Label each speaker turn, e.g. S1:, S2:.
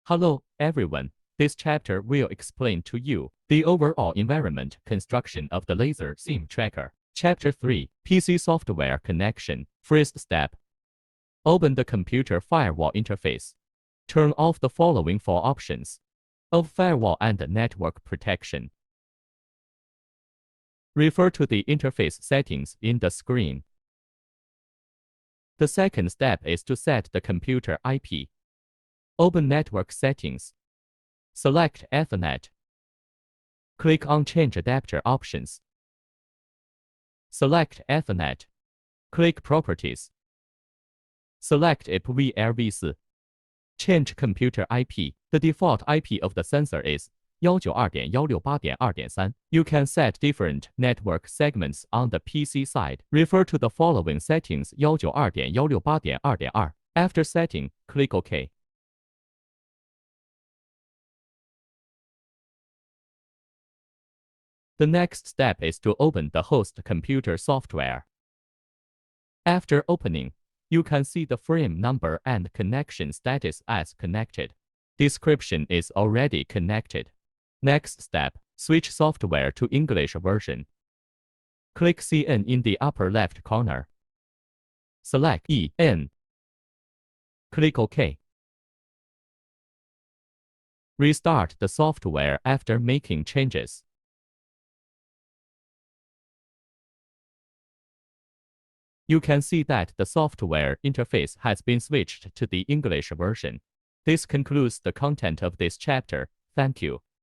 S1: Hello, everyone. This chapter will explain to you the overall environment construction of the laser SIM tracker. Chapter 3, PC software connection. First step. Open the computer firewall interface. Turn off the following four options of firewall and network protection. Refer to the interface settings in the screen. The second step is to set the computer IP. Open Network Settings. Select Ethernet. Click on Change Adapter options. Select Ethernet. Click Properties. Select IPv4. Change computer IP. The default IP of the sensor is 192.168.2.3. You can set different network segments on the PC side. Refer to the following settings 192.168.2.2. After setting, click OK. The next step is to open the host computer software. After opening, you can see the frame number and connection status as connected. Description is already connected. Next step, switch software to English version. Click CN in the upper left corner. Select EN. Click OK. Restart the software after making changes. You can see that the software interface has been switched to the English version. This concludes the content of this chapter. Thank you.